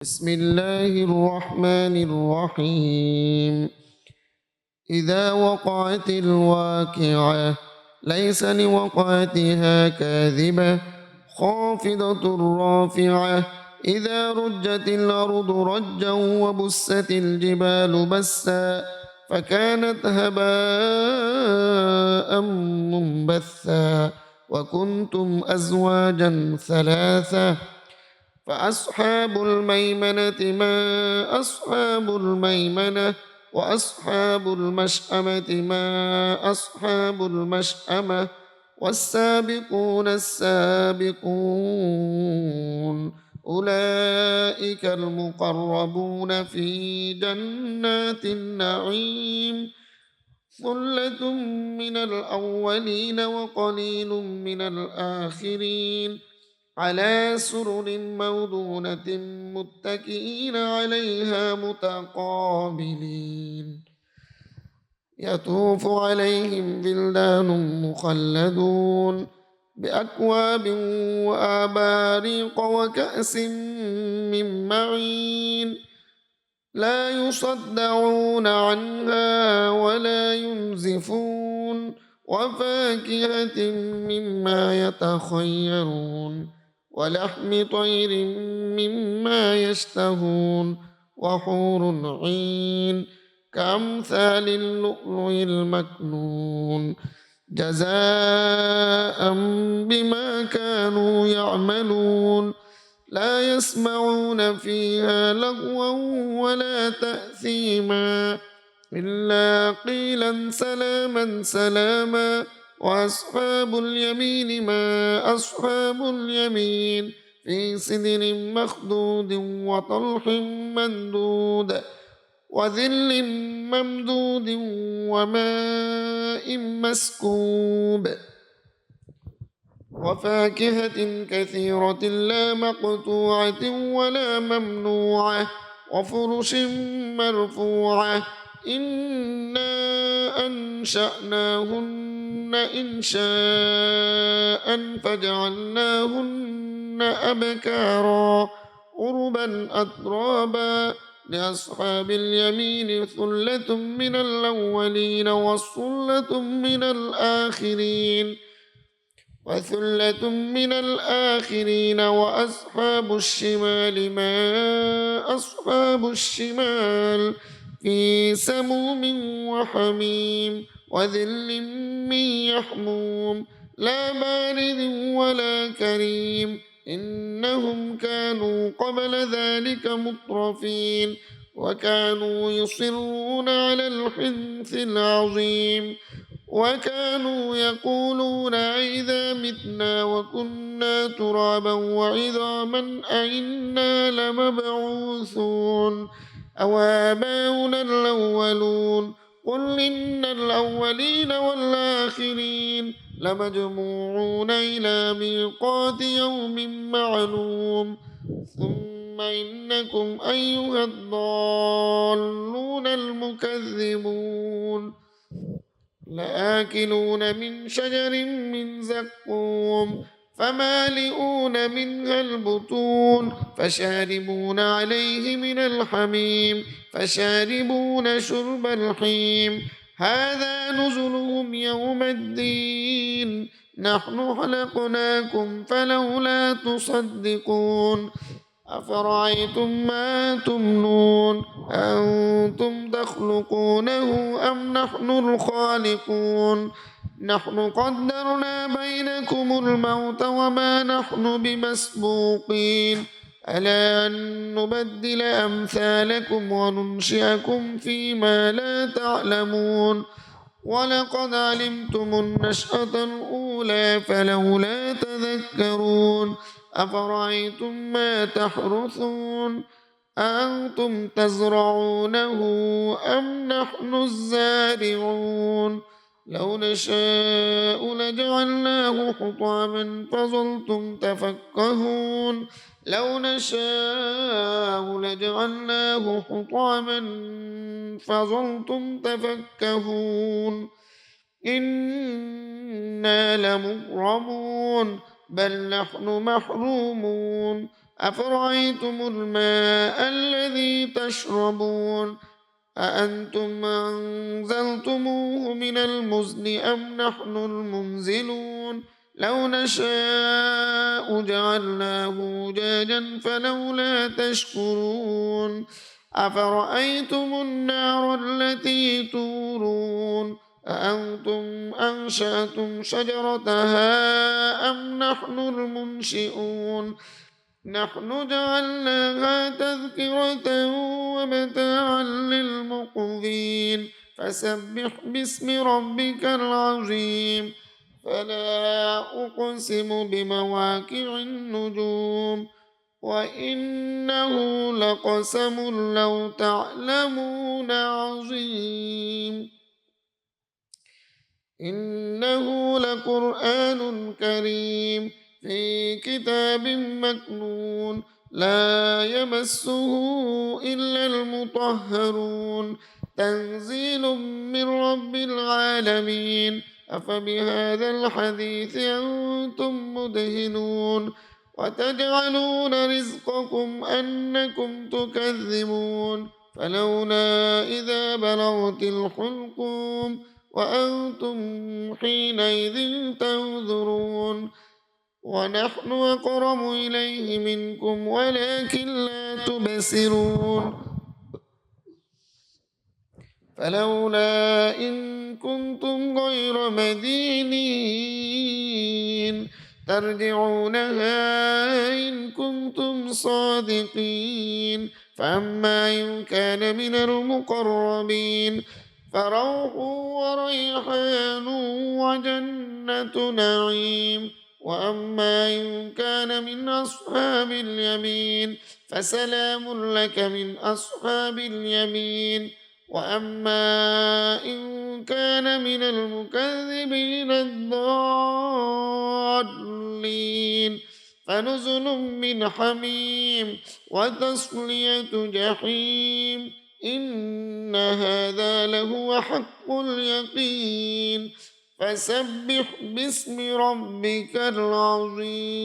بسم الله الرحمن الرحيم. إذا وقعت الواقعة ليس لوقعتها كاذبة خافضة رافعة. إذا رجت الأرض رجا وبست الجبال بسا فكانت هباء منبثا وكنتم أزواجا ثلاثة. فأصحاب الميمنة ما أصحاب الميمنة وأصحاب المشأمة ما أصحاب المشأمة والسابقون السابقون أولئك المقربون في جنات النعيم ثلة من الأولين وقليل من الآخرين على سرر موضونة متكئين عليها متقابلين يطوف عليهم بلدان مخلدون بأكواب وآباريق وكأس من معين لا يصدعون عنها ولا ينزفون وفاكهة مما يتخيرون ولحم طير مما يشتهون وحور عين كأمثال اللؤلؤ المكنون جزاء بما كانوا يعملون لا يسمعون فيها لغوا ولا تأثيما إلا قيلا سلاما سلاما. وأصحاب اليمين ما أصحاب اليمين في سدر مخضود وطلح ممدود وذل ممدود وماء مسكوب وفاكهة كثيرة لا مقطوعة ولا ممنوعة وفرش مرفوعة إنا أنشأناهن إنشاء فجعلناهن أبكارا عربا أترابا لأصحاب اليمين ثلة من الأولين وثلة من الآخرين وثلة من الآخرين وأصحاب الشمال ما أصحاب الشمال في سموم وحميم وذل من يحموم لا بارد ولا كريم إنهم كانوا قبل ذلك مترفين وكانوا يصرون على الحنث العظيم وكانوا يقولون أئذا متنا وكنا ترابا وعظاما أئنا لمبعوثون أو آباؤنا الأولون قل إن الأولين والآخرين لمجموعون إلى ميقات يوم معلوم ثم إنكم أيها الضالون المكذبون لآكلون من شجر من زقوم فمالئون منها البطون فشاربون عليه من الحميم فشاربون شرب الحيم هذا نزلهم يوم الدين نحن خلقناكم فلولا تصدقون أفرأيتم ما تمنون أنتم تخلقونه أم نحن الخالقون نحن قدرنا بينكم الموت وما نحن بمسبوقين ألا أن نبدل أمثالكم وننشئكم فيما لا تعلمون ولقد علمتم النشأة الأولى فلولا تذكرون أفرأيتم ما تحرثون أأنتم تزرعونه أم نحن الزارعون لو نشاء لجعلناه حطاما فظلتم تفكهون لو نشاء لجعلناه حطاما فظلتم تفكهون إنا لمغرمون بل نحن محرومون أفرأيتم الماء الذي تشربون أأنتم أنزلتموه من المزن أم نحن المنزلون لو نشاء جعلناه أجاجا فلولا تشكرون أفرأيتم النار التي تورون أأنتم أنشأتم شجرتها أم نحن المنشئون نحن جعلناها تذكرة ومتاعا للمقوين فسبح باسم ربك العظيم فلا أقسم بمواقع النجوم وإنه لقسم لو تعلمون عظيم إنه لقرآن كريم في كتاب مكنون لا يمسه إلا المطهرون تنزيل من رب العالمين أفبهذا الحديث أنتم مدهنون وتجعلون رزقكم أنكم تكذبون فلولا إذا بلغت الحلقوم وأنتم حينئذ تنظرون ونحن أقرب إليه منكم ولكن لا تبصرون فلولا إن كنتم غير مدينين ترجعونها إن كنتم صادقين فأما إن كان من المقربين فروح وريحان وجنة نعيم وأما إن كان من أصحاب اليمين فسلام لك من أصحاب اليمين وأما إن كان من المكذبين الضالين فنزل من حميم وتصلية جحيم إن هذا لهو حق اليقين فسبح باسم ربك العظيم